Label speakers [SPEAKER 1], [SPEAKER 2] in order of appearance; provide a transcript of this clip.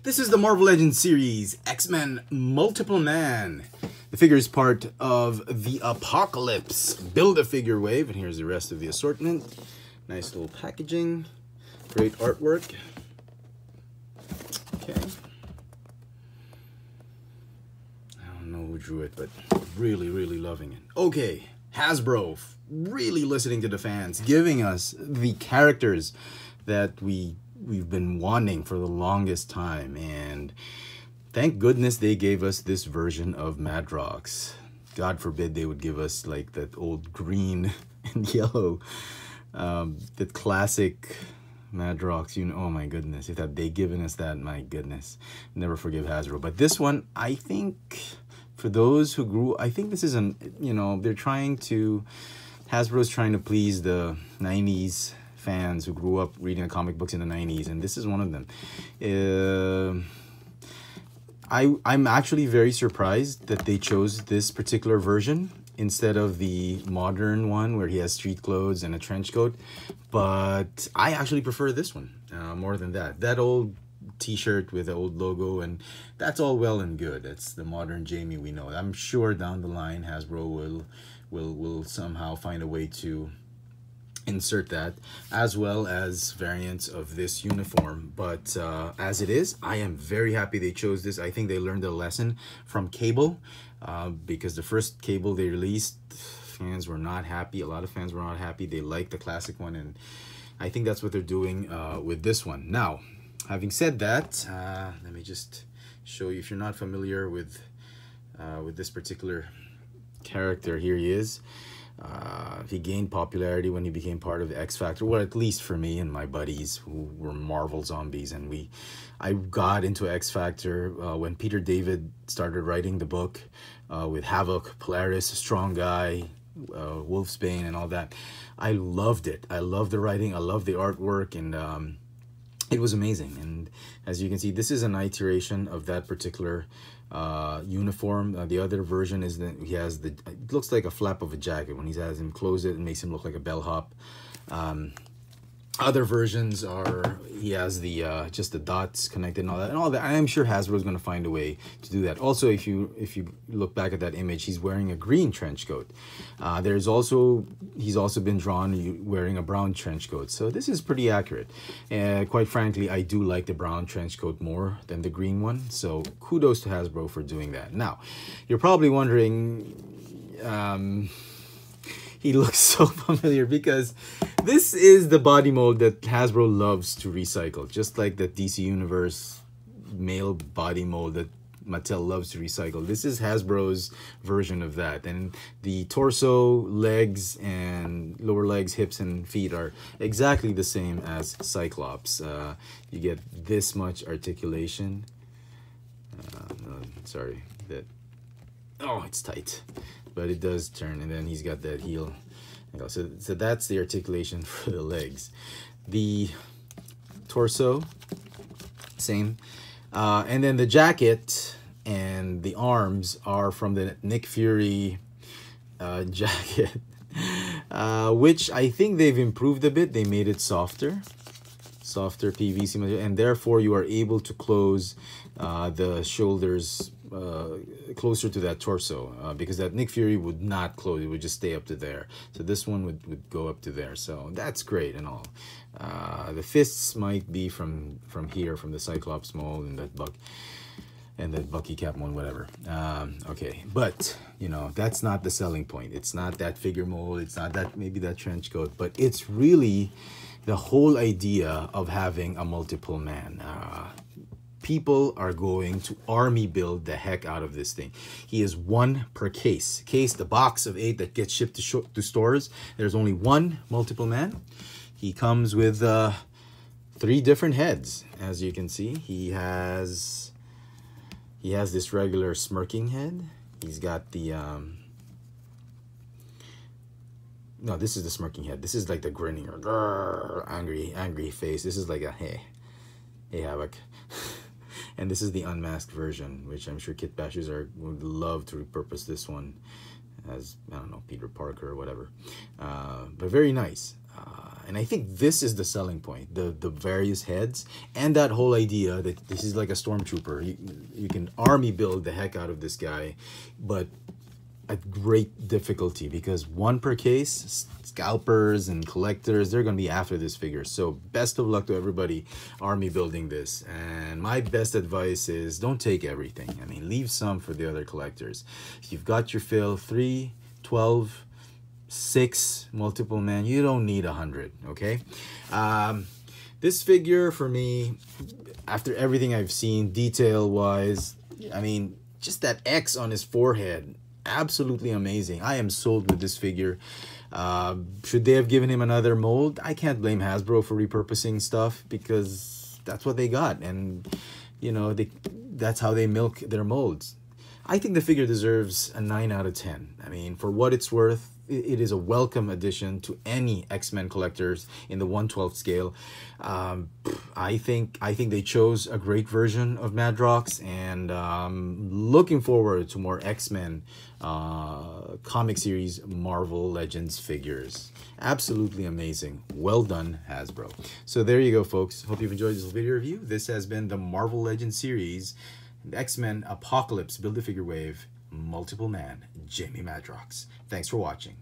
[SPEAKER 1] This is the Marvel Legends series, X-Men Multiple Man. The figure is part of the Apocalypse Build-A-Figure wave, and here's the rest of the assortment. Nice little packaging, great artwork. Okay. I don't know who drew it, but really loving it. Okay, Hasbro, really listening to the fans, giving us the characters that we've been wanting for the longest time, and thank goodness they gave us this version of Madrox. God forbid they would give us like that old green and yellow, that classic Madrox, you know. Oh my goodness, if that they given us that, my goodness, never forgive Hasbro. But this one, I think for those who grew, I think this is an, you know, they're trying to, Hasbro's trying to please the 90s fans who grew up reading the comic books in the 90s, and this is one of them. I'm actually very surprised that they chose this particular version instead of the modern one where he has street clothes and a trench coat, but I actually prefer this one more than that. That old t-shirt with the old logo, and that's all well and good. That's the modern Jamie we know. I'm sure down the line Hasbro will somehow find a way to insert that, as well as variants of this uniform. But as it is, I am very happy they chose this. I think they learned a lesson from Cable, because the first Cable they released, fans were not happy. A lot of fans were not happy. They liked the classic one, and I think that's what they're doing with this one. Now, having said that, let me just show you, if you're not familiar with this particular character, here he is. He gained popularity when he became part of the X Factor, well, at least for me and my buddies who were Marvel zombies. And I got into X Factor when Peter David started writing the book with Havoc, Polaris, Strong Guy, Wolfsbane, and all that. I loved it. I loved the writing. I loved the artwork, and it was amazing. And as you can see, this is an iteration of that particular uniform. The other version is that he has it looks like a flap of a jacket. When he has him close it, it makes him look like a bellhop. Other versions are, he has the just the dots connected and all that. I'm sure Hasbro is going to find a way to do that. Also, if you look back at that image, he's wearing a green trench coat. He's also been drawn wearing a brown trench coat. So this is pretty accurate. Quite frankly, I do like the brown trench coat more than the green one. So kudos to Hasbro for doing that. Now, you're probably wondering, he looks so familiar because this is the body mold that Hasbro loves to recycle, just like the DC Universe male body mold that Mattel loves to recycle. This is Hasbro's version of that, and the torso, legs, and lower legs, hips, and feet are exactly the same as Cyclops. You get this much articulation. Sorry, that. Oh, it's tight, but it does turn, and then he's got that heel. So that's the articulation for the legs. The torso, same. And then the jacket and the arms are from the Nick Fury jacket, which I think they've improved a bit. They made it softer PVC material, and therefore you are able to close the shoulders closer to that torso, because that Nick Fury would not close, it would just stay up to there. So this one would go up to there, so that's great and all. The fists might be from here, from the Cyclops mold, and that Bucky cap one, whatever. Okay, but you know, that's not the selling point. It's not that figure mold, it's not that, maybe that trench coat, but it's really the whole idea of having a multiple man. People are going to army build the heck out of this thing. He is one per case. The box of 8 that gets shipped to stores, there's only one multiple man. He comes with 3 different heads, as you can see. He has this regular smirking head. He's got the no, this is the smirking head. This is like the grinning or angry face. This is like a hey Havoc. And this is the unmasked version, which I'm sure kit bashers would love to repurpose this one as, I don't know, Peter Parker or whatever. But very nice. And I think this is the selling point, the various heads, and that whole idea that this is like a stormtrooper. You can army build the heck out of this guy, but at great difficulty, because one per case, scalpers and collectors, they're going to be after this figure. So best of luck to everybody army building this. And my best advice is don't take everything. I mean, leave some for the other collectors. If you've got your fill, 3, 12, 6 multiple man, you don't need 100. Okay, this figure for me, after everything I've seen detail wise, I mean, just that X on his forehead, absolutely amazing. I am sold with this figure. Should they have given him another mold? I can't blame Hasbro for repurposing stuff, because that's what they got, and you know, that's how they milk their molds. I think the figure deserves a 9 out of 10. I mean, for what it's worth, it is a welcome addition to any X-Men collectors in the 1/12 scale. I think they chose a great version of Madrox, and looking forward to more X-Men comic series Marvel Legends figures. Absolutely amazing. Well done, Hasbro. So there you go, folks. Hope you've enjoyed this video review. This has been the Marvel Legends series, X-Men Apocalypse Build-A-Figure Wave Multiple Man, Jamie Madrox. Thanks for watching.